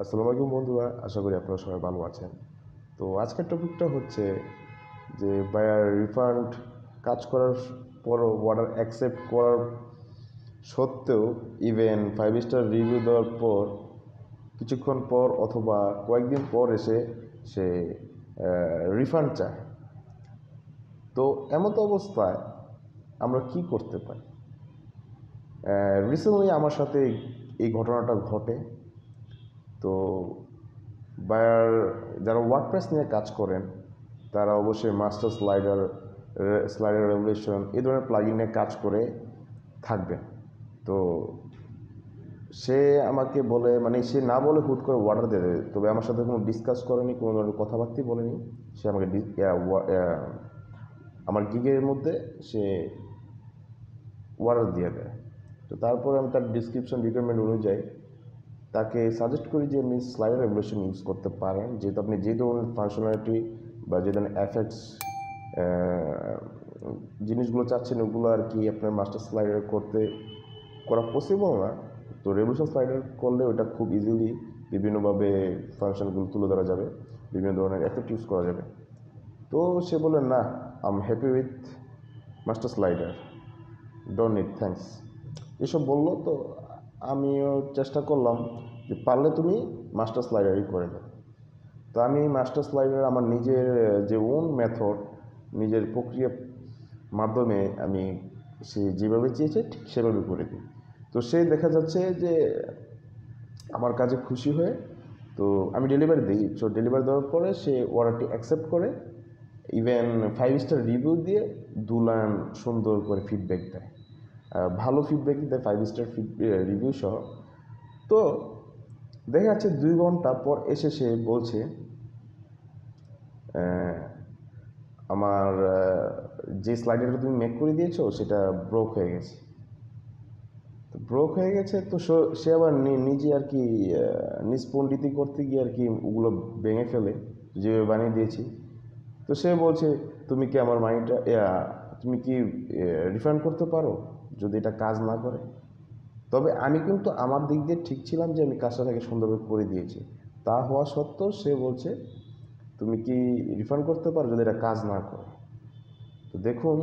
আসসালামু আলাইকুম বন্ধুরা, আশা করি আপনারা সবাই ভালো আছেন। তো আজকের টপিকটা হচ্ছে যে বায়ার রিফান্ড কাজ করার পরও অর্ডার অ্যাকসেপ্ট করার সত্ত্বেও ইভেন 5 স্টার রিভিউ দেওয়ার পর কিছুক্ষণ পর অথবা কয়েকদিন পর এসে সে রিফান্ড চায়। তো এমত অবস্থায় আমরা কি করতে পারি? রিসেন্টলি আমার সাথে এই ঘটনাটা ঘটে। তো বায়ার যারা ওয়ার্ডপ্রেস নিয়ে কাজ করেন তারা অবশ্যই মাস্টার স্লাইডার রেভলিউশন এই ধরনের প্লাগইন নিয়ে কাজ করে থাকবে। তো সে আমাকে বলে, মানে সে না বলে হুট করে অর্ডার দিয়ে দেবে, তবে আমার সাথে কোনো ডিসকাস করেনি, কোনো ধরনের কথাবার্তাই বলেনি। সে আমাকে আমার গিগের মধ্যে সে অর্ডার দিয়ে দেয়। তো তারপরে আমি তার ডিসক্রিপশন রিকোয়ারমেন্ট অনুযায়ী তাকে সাজেস্ট করি যে আপনি স্লাইডার রেভলিউশন ইউজ করতে পারেন, যেহেতু আপনি যে ধরনের ফাংশনালিটি বা যে ধরনের এফেক্টস জিনিসগুলো চাচ্ছেন ওগুলো আর কি আপনার মাস্টার স্লাইডার করা পসিবল না। তো রেভলিউশন স্লাইডার করলে ওটা খুব ইজিলি বিভিন্নভাবে ফাংশনগুলো তুলে ধরা যাবে, বিভিন্ন ধরনের এফেক্ট ইউজ করা যাবে। তো সে বলে, না, I am happy with master slider, don't need, thanks, এসব বললো। তো আমিও চেষ্টা করলাম যে পারলে তুমি মাস্টার স্লাইডারই করে দাও। তো আমি মাস্টার স্লাইডার আমার নিজের যে ওন মেথড, নিজের প্রক্রিয়ার মাধ্যমে আমি সে যেভাবে চেয়েছে ঠিক সেভাবে করে দিই। তো সে দেখা যাচ্ছে যে আমার কাজে খুশি হয়ে, তো আমি ডেলিভারি দিই। সো ডেলিভারি দেওয়ার পরে সে অর্ডারটি অ্যাকসেপ্ট করে, ইভেন 5 স্টার রিভিউ দিয়ে 2 লাইন সুন্দর করে ফিডব্যাক দেয়, ভালো ফিডব্যাক দেয়, 5 স্টার রিভিউ সহ। তো দেখা যাচ্ছে 2 ঘন্টা পর এসে সে বলছে আমার যে স্লাইডারটা তুমি মেক করে দিয়েছো সেটা ব্রোক হয়ে গেছে। তো ব্রোক হয়ে গেছে, তো সে আবার নিজে আর কি নিষ্পণ্ডিতি করতে গিয়ে আর কি ওগুলো ভেঙে ফেলে যেভাবে বানিয়ে দিয়েছি। তো সে বলছে, তুমি কি আমার মানিটা তুমি কি রিফান্ড করতে পারো যদি এটা কাজ না করে? তবে আমি কিন্তু আমার দিক দিয়ে ঠিক ছিলাম যে আমি কাজটা তাকে সুন্দরভাবে করে দিয়েছি। তা হওয়া সত্ত্বেও সে বলছে, তুমি কি রিফান্ড করতে পারো যদি এটা কাজ না করে? তো দেখুন,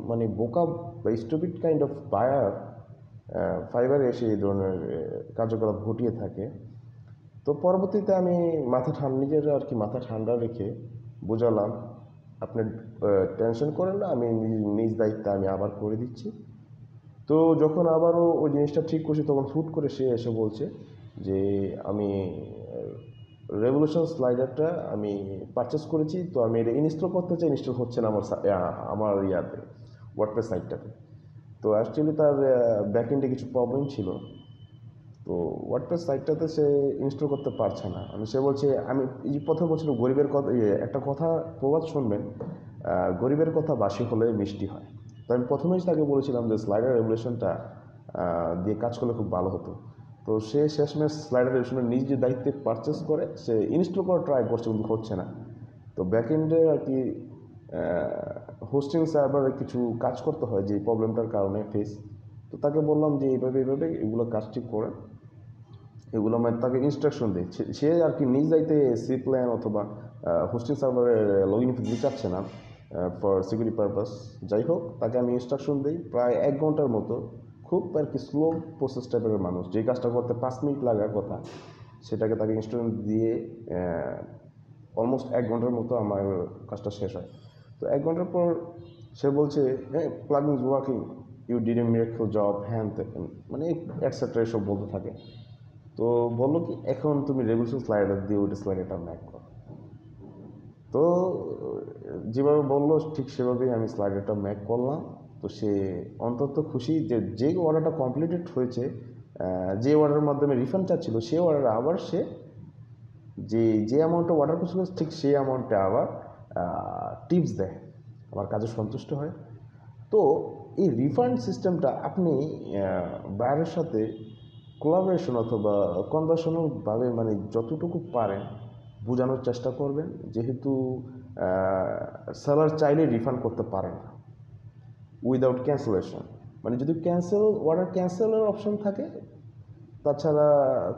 মানে বোকা বা স্টুপিড কাইন্ড অফ বায়ার ফাইবারে এসে এই ধরনের কার্যকলাপ ঘটিয়ে থাকে। তো পরবর্তীতে আমি নিজের আর কি মাথা ঠান্ডা রেখে বোঝালাম, আপনি টেনশন করেন না, আমি নিজ দায়িত্বে আমি আবার করে দিচ্ছি। তো যখন আবারও ওই জিনিসটা ঠিক করছি তখন হুট করে সে এসে বলছে যে আমি রেভলিউশন স্লাইডারটা আমি পারচেস করেছি, তো আমি এটা ইনস্টল করতে চাই, ইনস্টল হচ্ছে না আমার ইয়াতে ওয়ার্ডপ্রেস সাইটটাতে। তো অ্যাকচুয়ালি তার ব্যাকএন্ডে কিছু প্রবলেম ছিল, তো ওয়ার্ডপ্রেস সাইটটাতে সে ইনস্টল করতে পারছে না। সে বলছে, আমি এই প্রথমে বলছিল গরিবের কথা, একটা কথা প্রবাদ শুনবেন, গরিবের কথা বাসি হলে মিষ্টি হয়। তো আমি প্রথমেই তাকে বলেছিলাম যে স্লাইডার রেভলিউশনটা দিয়ে কাজ করলে খুব ভালো হতো। তো সে শেষমেশ স্লাইডার রেভলিউশনের নিজের দায়িত্বে পারচেস করে সে ইনস্টল করার ট্রাই করছে, কিন্তু হচ্ছে না। তো ব্যাকএন্ডে আর কি হোস্টিং সার্ভারে কিছু কাজ করতে হয় যে প্রবলেমটার কারণে ফেস। তো তাকে বললাম যে এইভাবে এগুলো কাজটি করে, এগুলো আমি তাকে ইনস্ট্রাকশন দিই। সে আর কি নিজ দায়িত্বে সি প্ল্যান অথবা হোস্টিং সার্ভারে লগ ইন দিতে চাচ্ছে না ফর সিকিউরিটি পারপাস। যাই হোক, তাকে আমি ইনস্ট্রাকশন দিই প্রায় 1 ঘন্টার মতো। খুব আর কি স্লো প্রসেস টাইপের মানুষ, যে কাজটা করতে 5 মিনিট লাগার কথা সেটাকে তাকে ইনস্ট্রাকশন দিয়ে অলমোস্ট 1 ঘন্টার মতো আমার কাজটা শেষ হয়। তো 1 ঘন্টার পর সে বলছে, হ্যাঁ, plugging is working, you did a miracle job, হ্যান মানে এটসেট্রা এসব বলতে থাকে। তো বললো কি, এখন তুমি রেভলিউশন স্লাইডার দিয়ে ওইটা স্লাইডারটা ম্যাক করো। তো যেভাবে বললো ঠিক সেভাবেই আমি স্লাইডারটা ম্যাক করলাম। তো সে অন্তত খুশি যে যে অর্ডারটা কমপ্লিটেড হয়েছে, যে অর্ডারের মাধ্যমে রিফান্ড চাচ্ছিল সে অর্ডার আবার সে যে অ্যামাউন্টটা অর্ডার করছিল ঠিক সেই অ্যামাউন্টে আবার টিপস দেয়, আমার কাজে সন্তুষ্ট হয়। তো এই রিফান্ড সিস্টেমটা আপনি বাইরের সাথে কোলাবোরেশন অথবা কনভার্সনালভাবে মানে যতটুকু পারেন বোঝানোর চেষ্টা করবেন, যেহেতু সেলার চাইলে রিফান্ড করতে পারেন না উইদাউট ক্যান্সেলেশন। মানে যদি অর্ডার ক্যান্সেলের অপশন থাকে তাছাড়া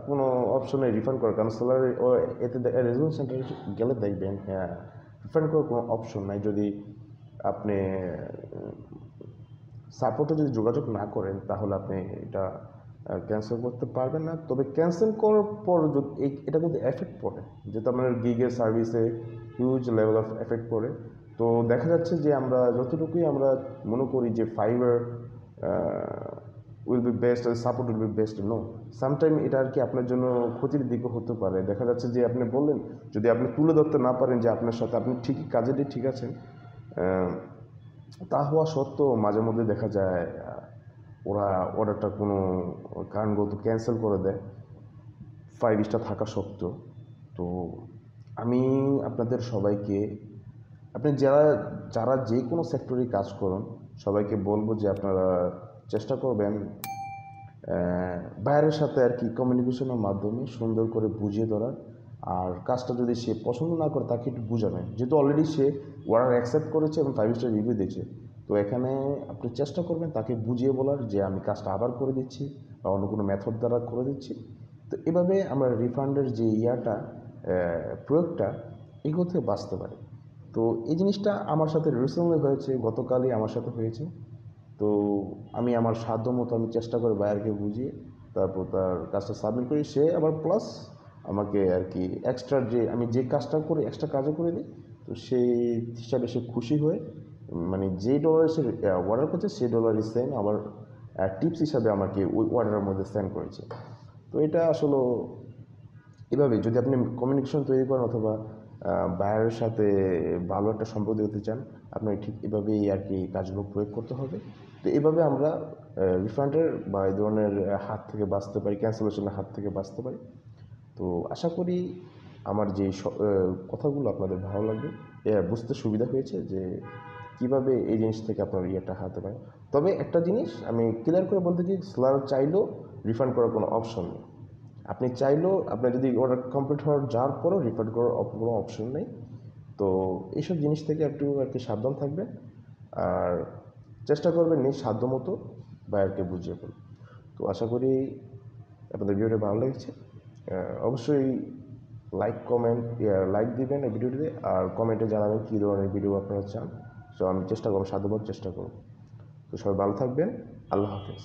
কোনো অপশন নেই রিফান্ড করার, কারণ সেলার এতে রেজুলেশন সেন্টারে গেলে দেখবেন হ্যাঁ রিফান্ড করার কোনো অপশন নাই। যদি আপনি সাপোর্টে যদি যোগাযোগ না করেন তাহলে আপনি এটা ক্যান্সেল করতে পারবেন না। তবে ক্যান্সেল করার পর যদি এটা কিন্তু এফেক্ট পড়ে, যেহেতু আপনার গিগের সার্ভিসে হিউজ লেভেল অফ এফেক্ট পড়ে। তো দেখা যাচ্ছে যে আমরা যতটুকুই আমরা মনে করি যে fibre will be best, support will be best, no, sometime এটা আর কি আপনার জন্য ক্ষতির দিকও হতে পারে। দেখা যাচ্ছে যে আপনি বললেন, যদি আপনি তুলে ধরতে না পারেন যে আপনার সাথে আপনি ঠিকই কাজেরই ঠিক আছেন, তা হওয়া সত্ত্বেও মাঝে মধ্যে দেখা যায় ওরা অর্ডারটা কোনো কারণগত ক্যান্সেল করে দেয় 5 স্টার থাকা সত্ত্বেও। তো আমি আপনাদের সবাইকে, আপনি যারা যারা যে কোনো সেক্টরে কাজ করুন, সবাইকে বলবো যে আপনারা চেষ্টা করবেন বাইরের সাথে আর কি কমিউনিকেশনের মাধ্যমে সুন্দর করে বুঝিয়ে ধরার। আর কাজটা যদি সে পছন্দ না করে তাকে একটু বুঝাবেন, যেহেতু অলরেডি সে অর্ডার অ্যাকসেপ্ট করেছে এবং 5 স্টার রিভিউ দিয়েছে। তো এখানে আপনি চেষ্টা করবেন তাকে বুঝিয়ে বলার যে আমি কাজটা আবার করে দিচ্ছি বা অন্য কোনো মেথড দ্বারা করে দিচ্ছি। তো এভাবে আমরা রিফান্ডের যে প্রয়োগটা এগুলো থেকে বাঁচতে পারি। তো এই জিনিসটা আমার সাথে রিসেন্টলি হয়েছে, গতকালই আমার সাথে হয়েছে। তো আমি আমার সাধ্য মতো আমি চেষ্টা করে বায়ারকে বুঝিয়ে তারপর তার কাজটা সাবমিট করি। সে আবার প্লাস আমাকে আর কি এক্সট্রা যে আমি যে কাজটা করি এক্সট্রা কাজও করে দিই। তো সেই হিসাবে সে খুশি হয়ে মানে যে ডলারে সে অর্ডার করছে সেই ডলারই সেম আবার টিপস হিসাবে আমাকে ওই অর্ডারের মধ্যে সেন্ড করেছে। তো এটা আসলে এভাবে যদি আপনি কমিউনিকেশন তৈরি করেন অথবা বায়ারের সাথে ভালো একটা সম্পর্ক হতে চান, আপনাকে ঠিক এভাবেই আর কি কাজগুলো প্রয়োগ করতে হবে। তো এভাবে আমরা রিফান্ডের বা এই ধরনের হাত থেকে বাঁচতে পারি, ক্যান্সেলেশনের হাত থেকে বাঁচতে পারি। তো আশা করি আমার যে কথাগুলো আপনাদের ভালো লাগবে, বুঝতে সুবিধা হয়েছে যে কিভাবে এই জিনিস থেকে আপনার ইয়েটা হাতে পারে। তবে একটা জিনিস আমি ক্লিয়ার করে বলতে চাই, সেলার চাইলেও রিফান্ড করার কোনো অপশন নেই। আপনি চাইলেও আপনার যদি অর্ডার কমপ্লিট হওয়ার যাওয়ার পরেও রিফান্ড করার কোনো অপশন নেই। তো এইসব জিনিস থেকে একটু আর কি সাবধান থাকবেন। আর চেষ্টা করবেন নিজ সাধ্য মতো বায়ারকে বুঝিয়ে বলুন। তো আশা করি আপনাদের ভিডিওটা ভালো লেগেছে। অবশ্যই লাইক দিবেন এই ভিডিওটিতে, আর কমেন্টে জানাবেন কী ধরনের ভিডিও আপনারা চান। তো আমি চেষ্টা করবো, সাধ্যমতো চেষ্টা করব। তো সবাই ভালো থাকবেন। আল্লাহ হাফেজ।